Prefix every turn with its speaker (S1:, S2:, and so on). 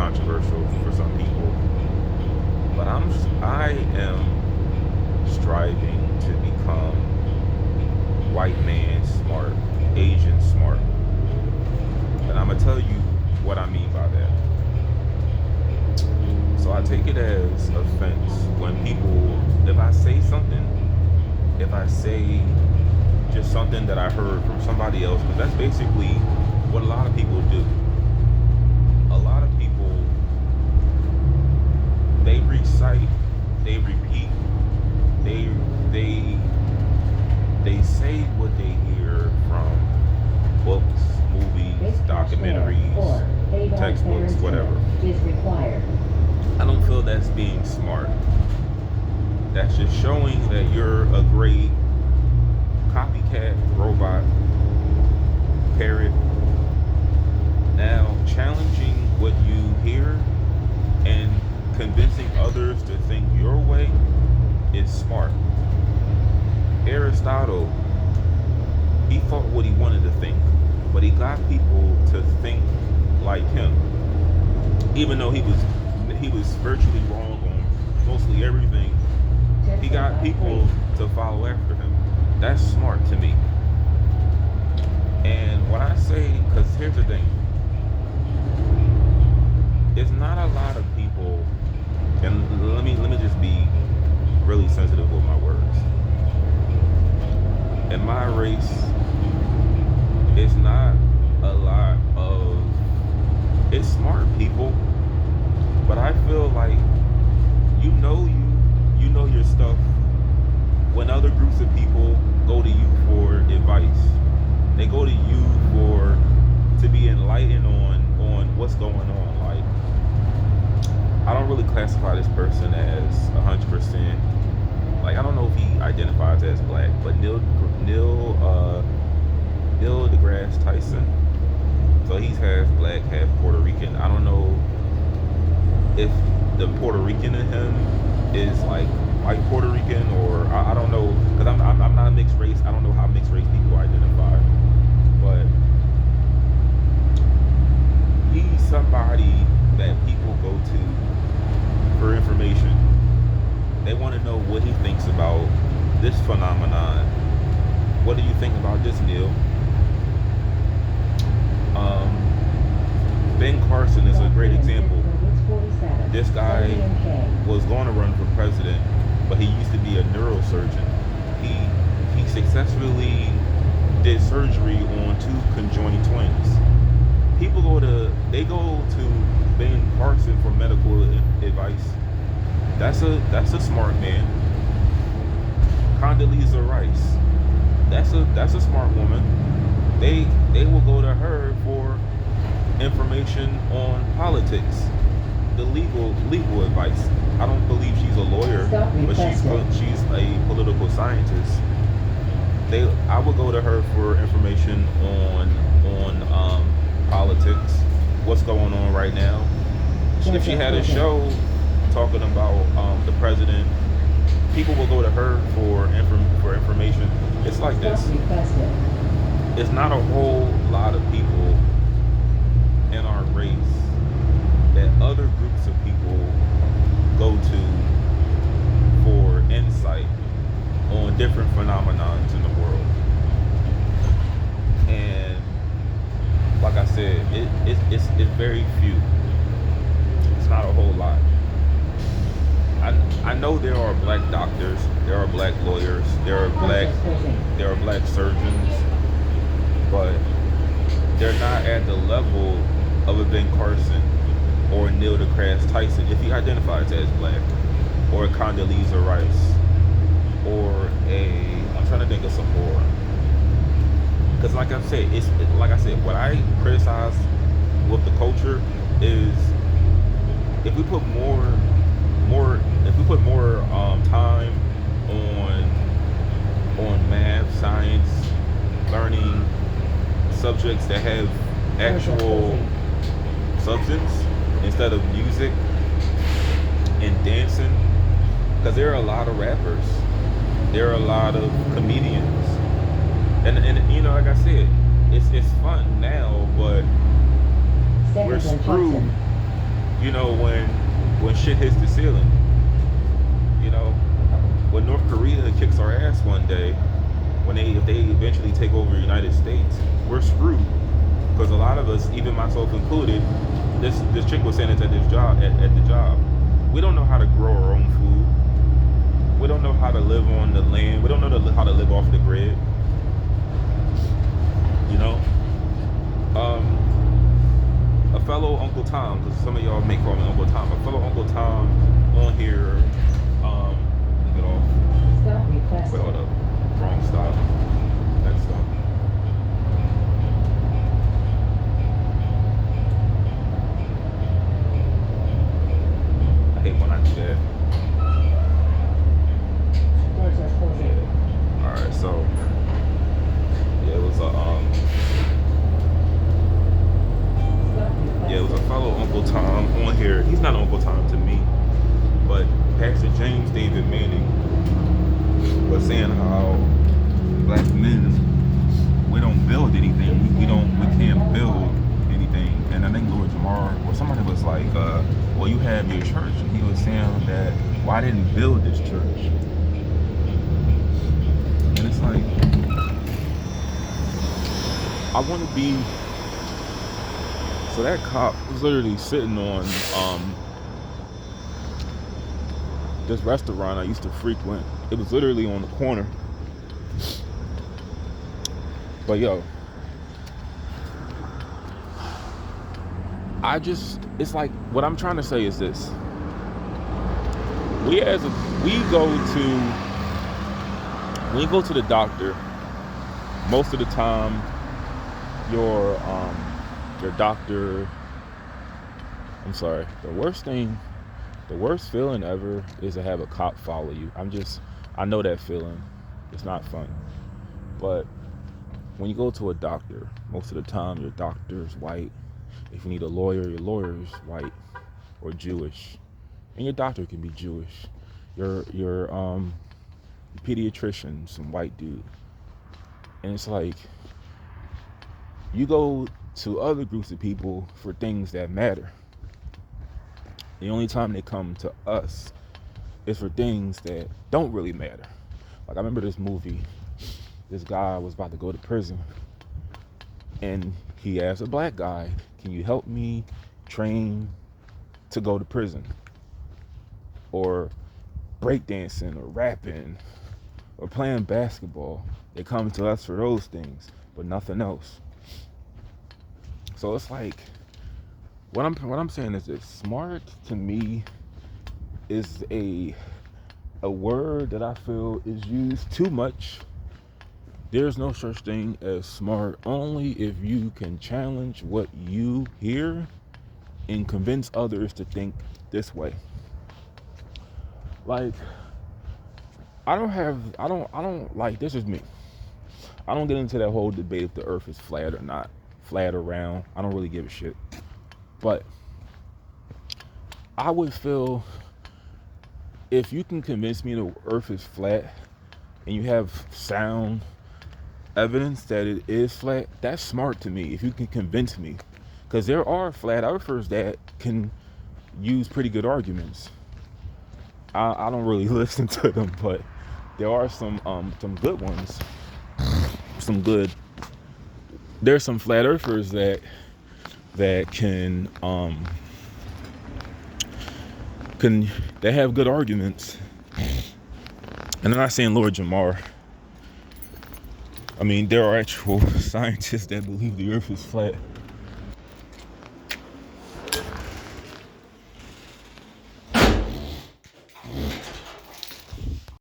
S1: controversial for some people, but I am striving to become white man smart, Asian smart. And I'm gonna tell you what I mean by that. So I take it as offense when people, if I say something, if I say just something that I heard from somebody else, because that's basically what a lot of people do. A lot of people, they recite, they repeat, they they they say what they hear from books, movies, documentaries, textbooks, whatever.
S2: Is required.
S1: I don't feel that's being smart. That's just showing that you're a great copycat robot parrot. Now, challenging what you hear and convincing others to think your way is smart. Aristotle, he thought what he wanted to think, but he got people to think like him, even though he was virtually wrong on mostly everything. He got people to follow after him. That's smart to me. And when I say, because here's the thing, it's not a lot of people, and let me just be really sensitive with my words. In my race, it's not a lot of, it's smart people, but I feel like you know your stuff when other groups of people go to you for advice. They go to you for to be enlightened on what's going on. Like, I don't really classify this person as 100%. Like, I don't know if he identifies as black, but Neil deGrasse Tyson. So he's half black, half Puerto Rican. I don't know if the Puerto Rican in him is like white Puerto Rican, or I don't know, because I'm not mixed race. I don't know how mixed race people identify, but he's somebody that people go to for information. They want to know what he thinks about this phenomenon. What do you think about this, Neil? Ben Carson is a great example. This guy was going to run for president, but he used to be a neurosurgeon. He successfully did surgery on two conjoined twins. People go to Ben Carson for medical advice. That's a smart man. Condoleezza Rice, that's a smart woman. They will go to her for information on politics, the legal advice. I don't believe she's a lawyer, but she's a political scientist. I would go to her for information on politics, what's going on right now. If she had a show talking about the president, people will go to her for information. It's like this. It's not a whole lot of people in our race that other groups of people go to for insight on different phenomenons in the world. And like I said, it's very few. It's not a whole lot. I know there are black doctors, there are black lawyers, there are black surgeons, but they're not at the level of a Ben Carson or Neil deGrasse Tyson if he identifies as black, or a Condoleezza Rice, or I'm trying to think of some more. Because like I said, what I criticize with the culture is if we put more time on math, science, learning subjects that have actual substance instead of music and dancing, because there are a lot of rappers, there are a lot of comedians, and you know, like I said, it's fun now, but we're screwed You know, when shit hits the ceiling, you know, when North Korea kicks our ass one day, if they eventually take over the United States, we're screwed. Because a lot of us, even myself included, this chick was saying it at this job at the job. We don't know how to grow our own food. We don't know how to live on the land. We don't know how to live off the grid. You know, a fellow Uncle Tom, because some of y'all may call me Uncle Tom. A fellow Uncle Tom on here. Get off.
S2: Stop requested.
S1: Wait, hold up. Wrong stop. Next stop. I hate when I do that.
S2: Doors are closing.
S1: Alright, so yeah, it was a fellow Uncle Tom on here. He's not Uncle Tom to me, but Pastor James David Manning was saying how black men, we don't build anything. We can't build anything. And I think Lord Jamar or somebody was like, well, you have your church, and he was saying that, well, I didn't build this church. And it's like, I want to be. So that cop was literally sitting on this restaurant I used to frequent. It was literally on the corner. But yo, it's like, what I'm trying to say is this. When you go to the doctor, most of the time your doctor, the worst feeling ever is to have a cop follow you. I know that feeling. It's not fun. But when you go to a doctor, most of the time your doctor's white. If you need a lawyer, your lawyer's white or Jewish. And your doctor can be Jewish. Your pediatrician, some white dude. And it's like, you go to other groups of people for things that matter. The only time they come to us is for things that don't really matter. Like, I remember this movie. This guy was about to go to prison, and he asked a black guy, can you help me train to go to prison? Or breakdancing or rapping or playing basketball. They come to us for those things, but nothing else. So it's like, what I'm saying is this: smart to me is a word that I feel is used too much. There's no such thing as smart, only if you can challenge what you hear and convince others to think this way. Like, I don't like, this is me. I don't get into that whole debate if the earth is flat or not, flat or round. I don't really give a shit. But I would feel, if you can convince me the earth is flat and you have sound evidence that it is flat, that's smart to me. If you can convince me, because there are flat earthers that can use pretty good arguments. I don't really listen to them, but there are some good ones. There's some flat earthers that can that have good arguments. And I'm not saying Lord Jamar. I mean, there are actual scientists that believe the earth is flat.